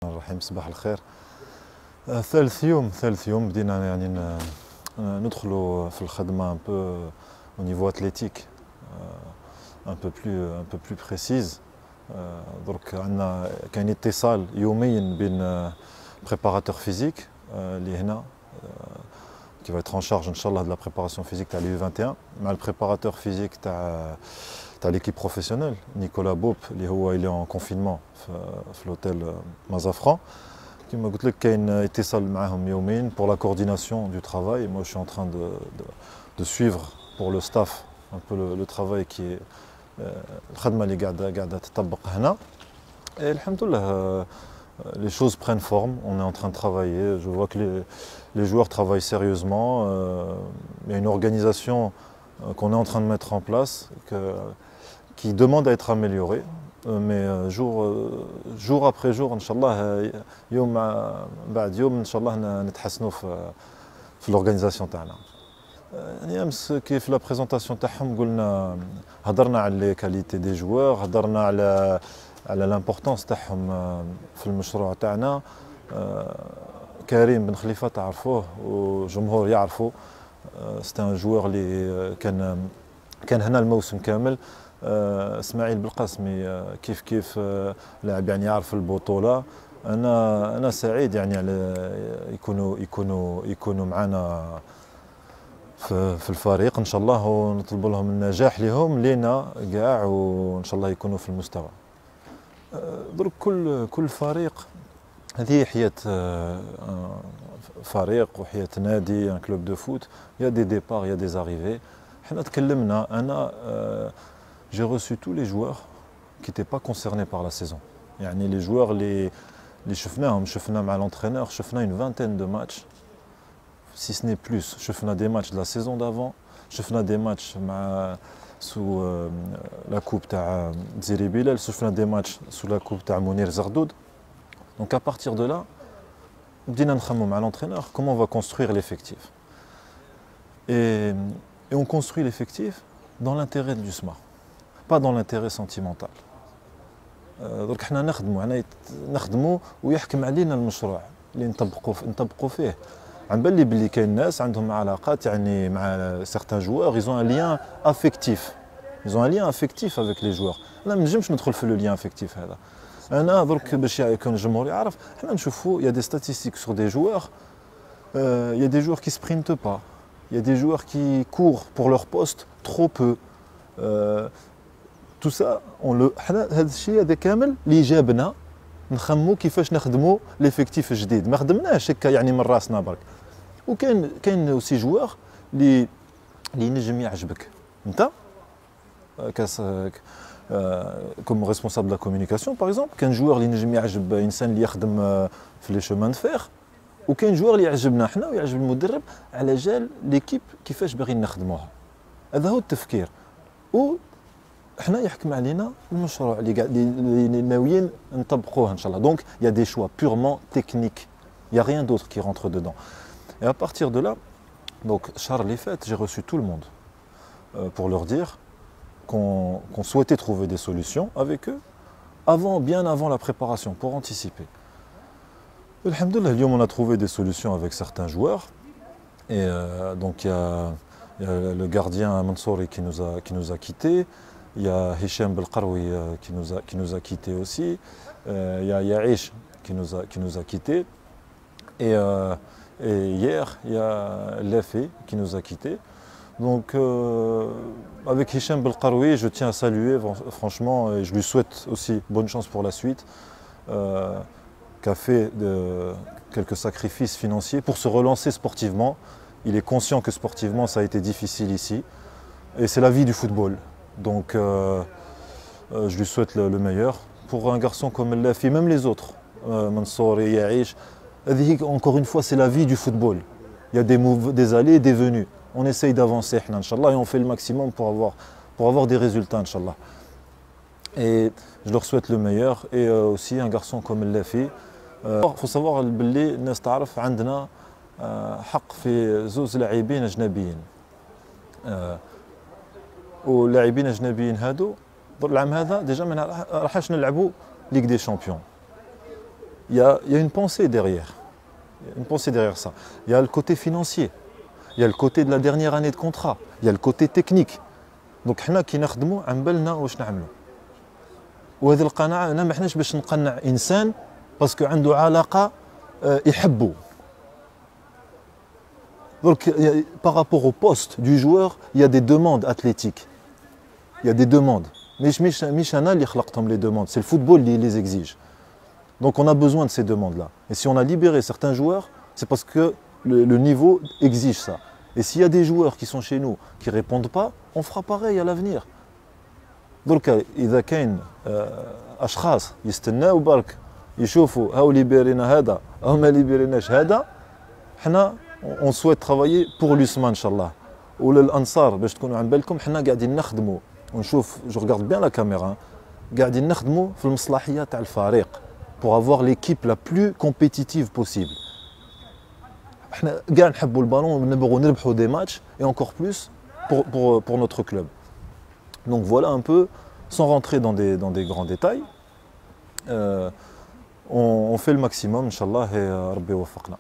الرحيم. صباح الخير. ثالث يوم بدينا يعني ندخلوا في الخدمة un peu au niveau athlétique un peu plus précise. درك عندنا كاين اتصال يوميا بين préparateur physique اللي هنا qui va être en charge inchallah de la préparation physique تاع les U21 مع البريباراتور فيزيك تاع l'équipe professionnelle Nicolas Bope اللي هو il est en confinement في l'hôtel Mazafran. كما قلت لك كاين اتصال معاهم يوميا pour la coordination du travail. Et moi je suis en train de suivre pour le staff un peu le travail qui est الخدمة اللي قاعدة تطبق هنا. Et alhamdoulilah les choses prennent forme, on est en train de travailler, je vois que les joueurs travaillent sérieusement, il y a une organisation qu'on est en train de mettre en place qui demande à être améliorée, mais jour après jour, Inch'Allah, يوم بعد يوم Inch'Allah نتحسنوا في l'organisation تاعنا. يعني امس كيف لا بريزونطاسيون تاعهم قلنا هضرنا على لي كاليتي دي جوار، هضرنا على لامبورطونس تاعهم في المشروع تاعنا. كريم بن خليفه تعرفوه والجمهور يعرفوا، سي ان جوار اللي كان هنا الموسم كامل. اسماعيل بالقاسمي كيف لاعب يعني يعرف البطوله. انا سعيد يعني على يكونوا معنا في الفريق ان شاء الله، ونطلب لهم النجاح لهم لينا كاع، وان شاء الله يكونوا في المستوى. درك كل فريق هذه حياة فريق وحياة نادي ان كلوب دو فوت، يا دي ديبار يا دي زاريفي. حنا تكلمنا انا j'ai reçu tous les joueurs qui n'étaient pas concernés par la saison. يعني les joueurs اللي شفنا مع l'entraîneur، شفنا une vingtaine de matchs si ce n'est plus. شفنا des matchs de la saison d'avant، شفنا des matchs sous la coupe تاع Ziri Bilal، شفنا des matchs sous la coupe تاع Mounir Zardoud. Donc à partir de là بدينا نخمموا مع l'entraîneur comment on va construire l'effectif. Et on construit l'effectif dans l'intérêt du SMA, pas dans l'intérêt sentimental. درك حنا نخدموا ويحكم علينا المشروع اللي نطبقوا فيه. عم بالي بلي كاين ناس عندهم علاقات يعني مع certains joueurs، ils ont un lien affectif. Ils ont un lien affectif avec les joueurs. انا ما نجمش ندخل في لو lien affectif هذا. انا درك باش يكون الجمهور يعرف، حنا نشوفوا il y a des statistiques sur des joueurs. Il y a des joueurs qui sprintent pas. Il y a des joueurs qui courent pour leur poste trop peu. Tout ça حنا هذا الشيء هذا كامل اللي جابنا نخمو كيفاش نخدموا ليفيكتيف الجديد. ما خدمناش هكا يعني من راسنا برك. وكاين اوسي جوار اللي ينجم يعجبك انت كوم ريسبونسابل لا كومونيكاسيون باغ اكزومبل. كاين جوار اللي ينجم يعجب انسان اللي يخدم في لي شومان فيغ، وكاين جوار اللي يعجبنا حنا ويعجب المدرب على جال ليكيب كيفاش باغيين نخدموها. هذا هو التفكير، وحنا يحكم علينا المشروع اللي ناويين نطبقوه ان شاء الله. دونك il y a des choix purement techniques, il y a rien d'autre qui rentre dedans. Et à partir de là, donc الشهر اللي فات j'ai reçu tout le monde pour leur dire qu'on souhaitait trouver des solutions avec eux bien avant la préparation, pour anticiper. Alhamdoulilah, اليوم on a trouvé des solutions avec certains joueurs. Et donc il y a le gardien Mansouri qui nous a quittés. Il y a Hicham Belkaroui qui nous a quittés aussi. Il y a Yaïch qui nous a quittés. Et hier, il y a Lefi qui nous a quittés. Donc avec Hicham Belkaroui, je tiens à saluer franchement, et je lui souhaite aussi bonne chance pour la suite, qui a fait quelques sacrifices financiers pour se relancer sportivement. Il est conscient que sportivement ça a été difficile ici. Et c'est la vie du football. Donc je lui souhaite le meilleur. Pour un garçon comme Lefi, même les autres, Mansouri, Yaïch, encore une fois, c'est la vie du football. Il y a des allées et des venues. On essaye d'avancer, Inch'Allah, et on fait le maximum pour avoir des résultats, Inch'Allah. Et je leur souhaite le meilleur. Et aussi un garçon comme Lefi. Il faut savoir que الناس تعرف عندنا حق في زوز لاعبين أجنبيين. واللاعبين اجنبيين هادو العام هذا ديجا ما راحش نلعبوا ليغ دي شامبيون. il y a une pensée derrière. Il y a une pensée derrière ça. Il y a le côté financier. Il y a le côté de la dernière année de contrat. Il y a le côté technique. Donc حنا كي نخدموا عن بالنا واش نعملوا. وهذه القناعة أنا ما حناش باش نقنع إنسان باسكو عنده علاقة يحبه. Donc par rapport au poste du joueur, il y a des demandes athlétiques. Il y a des demandes. مش أنا اللي خلقتهم les demandes, c'est le football qui les exige. Donc on a besoin de ces demandes-là. Et si on a libéré certains joueurs, c'est parce que le niveau exige ça. Et s'il y a des joueurs qui sont chez nous qui ne répondent pas, on fera pareil à l'avenir. Donc إذا كاين أشخاص يستناو برك يشوفوا هاو ليبيرينا هذا أو ما ليبيريناش هذا، حنا on souhaite travailler pour l'USMA إن شاء الله. وللأنصار باش تكونوا عن بالكم حنا قاعدين نخدموا ونشوف جو regarde bien la caméra قاعدين نخدموا في المصلحية تاع الفريق pour avoir l'équipe la plus compétitive possible. احنا كاع نحبوا البالون ونبغوا نربحوا des matchs et encore plus pour notre club. Donc voilà un peu, sans rentrer dans des grands détails, on fait le maximum, Inch'Allah, et Rabbi wafaqna.